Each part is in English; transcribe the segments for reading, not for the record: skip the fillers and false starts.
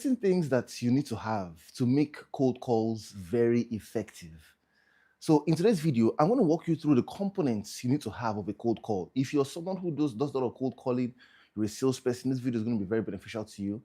Certain things that you need to have to make cold calls very effective. So in today's video, I'm going to walk you through the components you need to have of a cold call. If you're someone who does a lot of cold calling, you're a salesperson, this video is going to be very beneficial to you.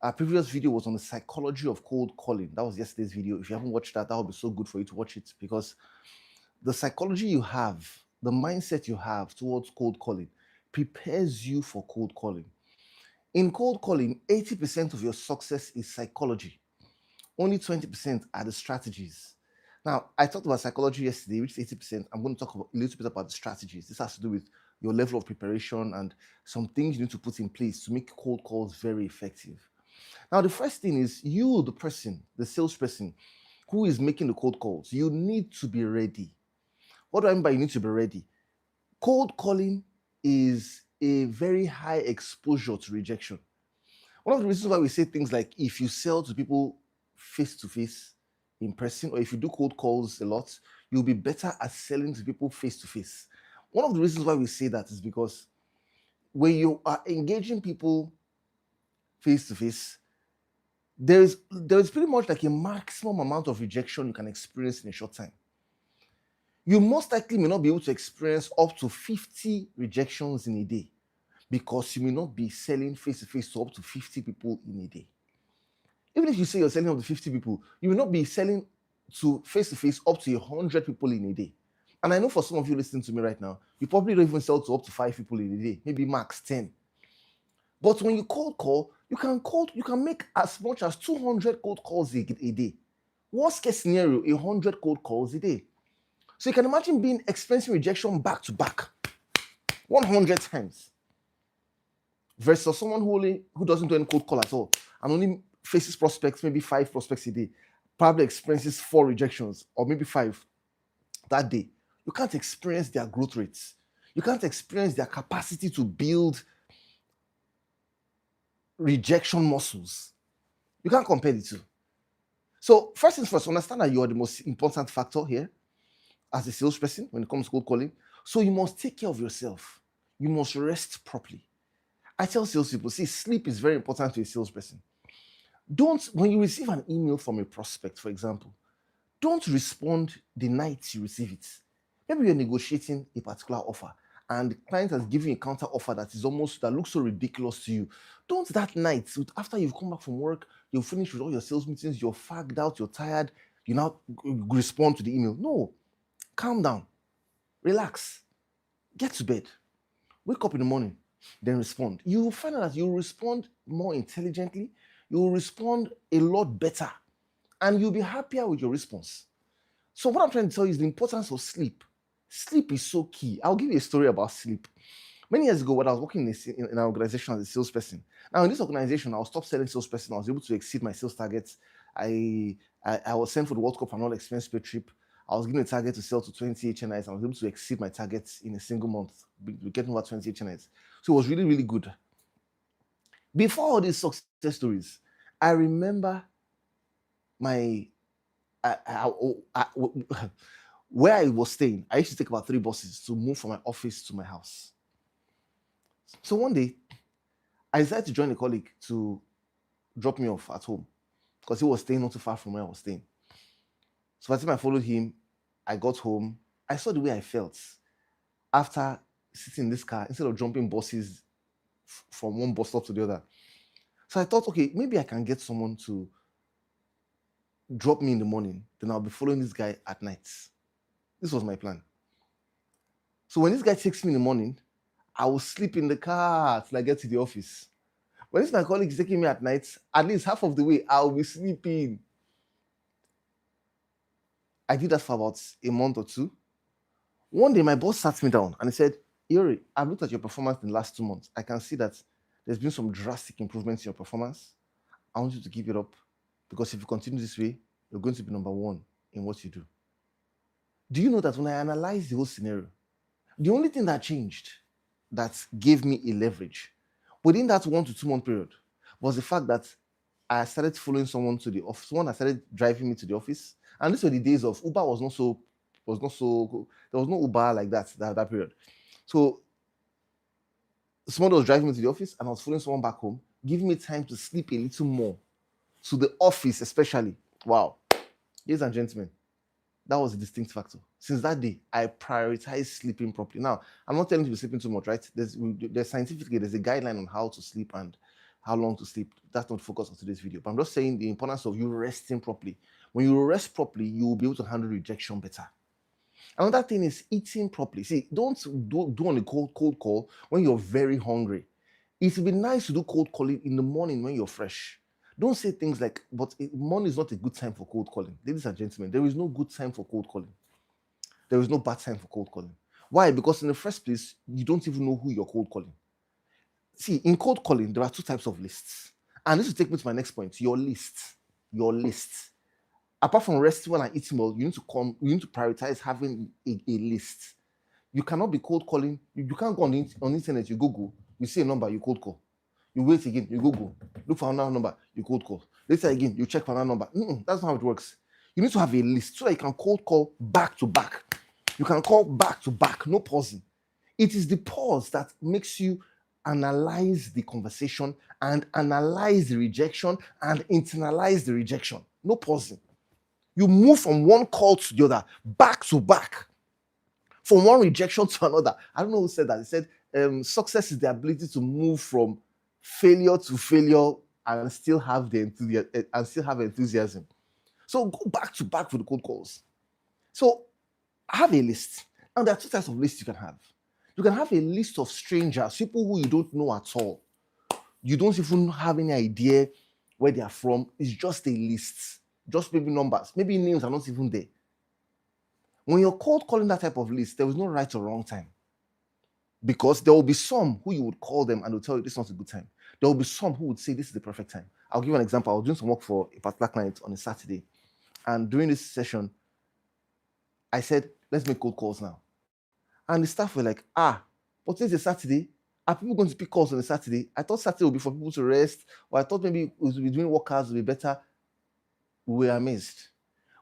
Our previous video was on the psychology of cold calling. That was yesterday's video. If you haven't watched that, that would be so good for you to watch it, because the psychology you have, the mindset you have towards cold calling prepares you for cold calling. In cold calling, 80% of your success is psychology. Only 20% are the strategies. Now, I talked about psychology yesterday, which is 80%. I'm going to talk a little bit about the strategies. This has to do with your level of preparation and some things you need to put in place to make cold calls very effective. Now, the first thing is you, the person, the salesperson who is making the cold calls, you need to be ready. What do I mean by you need to be ready? Cold calling is a very high exposure to rejection. One of the reasons why we say things like if you sell to people face to face in person, or if you do cold calls a lot, you'll be better at selling to people face to face. One of the reasons why we say that is because when you are engaging people face to face, there is pretty much like a maximum amount of rejection you can experience in a short time. You most likely may not be able to experience up to 50 rejections in a day, because you may not be selling face-to-face to up to 50 people in a day. Even if you say you're selling up to 50 people, you will not be selling to face-to-face up to 100 people in a day. And I know for some of you listening to me right now, you probably don't even sell to up to 5 people in a day, maybe max 10. But when you cold call, you can make as much as 200 cold calls a day. Worst case scenario, 100 cold calls a day. So you can imagine experiencing rejection back to back 100 times versus someone who doesn't do any cold call at all and only faces prospects, maybe 5 prospects a day, probably experiences 4 rejections or maybe 5 that day. You can't experience their growth rates. You can't experience their capacity to build rejection muscles. You can't compare the two. So first things first, understand that you are the most important factor here as a salesperson when it comes to cold calling. So you must take care of yourself. You must rest properly. I tell salespeople, see, sleep is very important to a salesperson. When you receive an email from a prospect, for example, don't respond the night you receive it. Maybe you're negotiating a particular offer and the client has given you a counter offer that looks so ridiculous to you. Don't that night, after you've come back from work, you've finished with all your sales meetings, you're fagged out, you're tired, you now respond to the email. No, calm down, relax, get to bed, wake up in the morning, then respond. You will find out that you will respond more intelligently, you will respond a lot better, and you'll be happier with your response. So what I'm trying to tell you is the importance of sleep. Sleep is so key. I'll give you a story about sleep. Many years ago, when I was working in an organization as a salesperson, now in this organization, I was top selling salesperson. I was able to exceed my sales targets. I was sent for the World Cup and all expense paid trip. I was given a target to sell to 20 HNIs. I was able to exceed my targets in a single month, getting over 20 HNIs. So it was really, really good. Before all these success stories, I remember where I was staying. I used to take about 3 buses to move from my office to my house. So one day, I decided to join a colleague to drop me off at home because he was staying not too far from where I was staying. So by the time I followed him, I got home. I saw the way I felt after sitting in this car instead of jumping buses from one bus stop to the other. So I thought, okay, maybe I can get someone to drop me in the morning, then I'll be following this guy at night. This was my plan. So when this guy takes me in the morning, I will sleep in the car till I get to the office. When this my colleague is taking me at night, at least half of the way, I'll be sleeping. I did that for about a month or 2. One day, my boss sat me down and he said, Iyore, I've looked at your performance in the last 2 months. I can see that there's been some drastic improvements in your performance. I want you to keep it up, because if you continue this way, you're going to be number 1 in what you do. Do you know that when I analyzed the whole scenario, the only thing that changed, that gave me a leverage within that 1 to 2 month period, was the fact that I started following someone to the office. Someone that started driving me to the office. And these were the days of Uber was not so there was no Uber like that period. So someone was driving me to the office and I was following someone back home, giving me time to sleep a little more to the office especially. Wow. Ladies and gentlemen, that was a distinct factor. Since that day, I prioritize sleeping properly. Now, I'm not telling you to be sleeping too much, right? There's scientifically, there's a guideline on how to sleep and how long to sleep. That's not the focus of today's video. But I'm just saying the importance of you resting properly. When you rest properly, you will be able to handle rejection better. Another thing is eating properly. See, don't do on a cold call when you're very hungry. It would be nice to do cold calling in the morning when you're fresh. Don't say things like, but morning is not a good time for cold calling. Ladies and gentlemen, there is no good time for cold calling. There is no bad time for cold calling. Why? Because in the first place, you don't even know who you're cold calling. See, in cold calling, there are two types of lists. And this will take me to my next point, your list. Your list. Apart from resting well and eating well, you need to prioritize having a list. You cannot be cold calling. You can't go on the internet, you Google, you see a number, you cold call. You wait again, you Google, look for another number, you cold call. Later again, you check for another number. That's not how it works. You need to have a list so that you can cold call back to back. You can call back to back, no pausing. It is the pause that makes you analyze the conversation and analyze the rejection and internalize the rejection. No pausing. You move from one call to the other, back to back, from one rejection to another. I don't know who said that. He said, success is the ability to move from failure to failure and still have the enthusiasm. So go back to back for the cold calls. So have a list. And there are two types of lists you can have. You can have a list of strangers, people who you don't know at all. You don't even have any idea where they are from. It's just a list. Just maybe numbers. Maybe names are not even there. When you're cold calling that type of list, there is no right or wrong time. Because there will be some who you would call them and they'll tell you this is not a good time. There will be some who would say this is the perfect time. I'll give you an example. I was doing some work for a particular client on a Saturday. And during this session, I said, let's make cold calls now. And the staff were like, but today's a Saturday. Are people going to pick calls on a Saturday? I thought Saturday would be for people to rest, or I thought maybe it would be doing work hours would be better. We were amazed.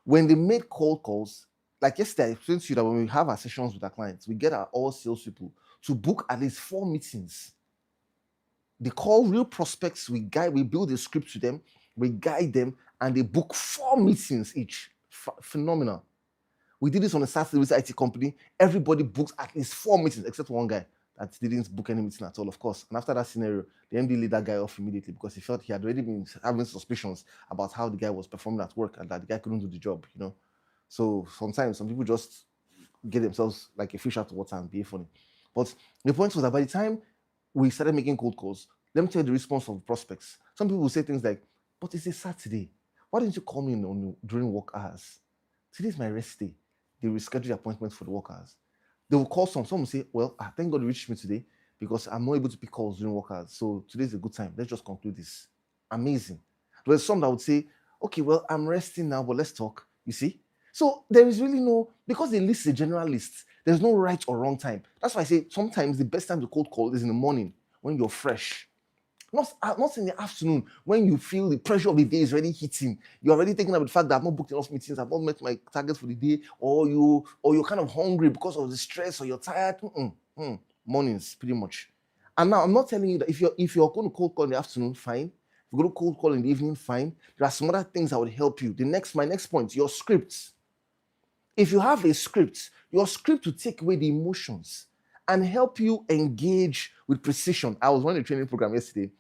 When they made cold calls, like yesterday, I explained to you that when we have our sessions with our clients, we get our all sales people to book at least 4 meetings. They call real prospects, we build a script to them, we guide them, and they book 4 meetings each. Phenomenal. We did this on a Saturday with the IT company. Everybody books at least 4 meetings, except one guy that didn't book any meeting at all, of course. And after that scenario, the MD laid that guy off immediately because he felt he had already been having suspicions about how the guy was performing at work and that the guy couldn't do the job, So sometimes some people just get themselves like a fish out of water and be funny. But the point was that by the time we started making cold calls, let me tell you the response of prospects. Some people will say things like, but it's a Saturday. Why didn't you call me during work hours? Today's my rest day. They reschedule appointments for the work hours. They will call some will say, well, thank God you reached me today because I'm not able to pick calls during work hours. So today's a good time. Let's just conclude this. Amazing. There's some that would say, okay, well, I'm resting now, but let's talk. You see? So there is really because the list is a general list, there's no right or wrong time. That's why I say sometimes the best time to cold call is in the morning when you're fresh. Not in the afternoon when you feel the pressure of the day is already hitting. You're already thinking about the fact that I've not booked enough meetings, I've not met my targets for the day, or you're kind of hungry because of the stress, or you're tired. Mornings, pretty much. And now I'm not telling you that if you're going to cold call in the afternoon, fine. If you're going to cold call in the evening, fine. There are some other things that would help you. My next point, your scripts. If you have a script, your script will take away the emotions and help you engage with precision. I was running a training program yesterday,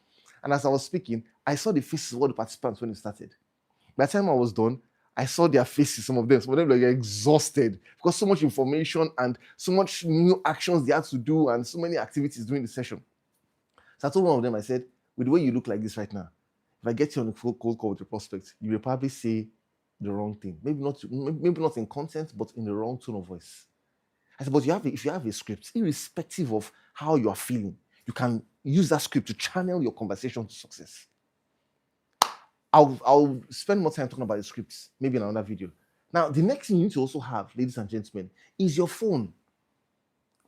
and as I was speaking, I saw the faces of all the participants when it started. By the time I was done, I saw their faces, some of them were exhausted because so much information and so much new actions they had to do and so many activities during the session. So I told one of them, I said, with the way you look like this right now, if I get you on a cold call with your prospect, you will probably say the wrong thing. Maybe not in content, but in the wrong tone of voice. I said, but if you have a script, irrespective of how you are feeling, you can use that script to channel your conversation to success. I'll spend more time talking about the scripts, maybe in another video. Now, the next thing you need to also have, ladies and gentlemen, is your phone.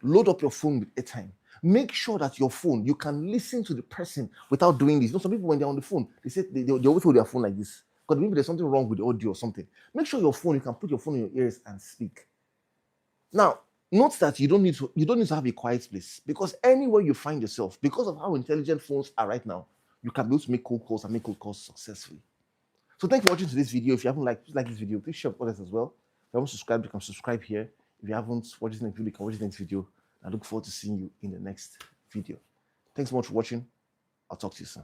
Load up your phone with airtime. Make sure that your phone, you can listen to the person without doing this. Some people, when they're on the phone, they say they always hold their phone like this. Because maybe there's something wrong with the audio or something. Make sure you can put your phone in your ears and speak. Now, note that you don't need to have a quiet place, because anywhere you find yourself, because of how intelligent phones are right now, you can be able to make cold calls and make cold calls successfully. So thank you for watching today's video. If you haven't liked, please like this video. Please share with others as well. If you haven't subscribed, you can subscribe here. If you haven't watched this next video, you can watch the next video. I look forward to seeing you in the next video. Thanks so much for watching. I'll talk to you soon.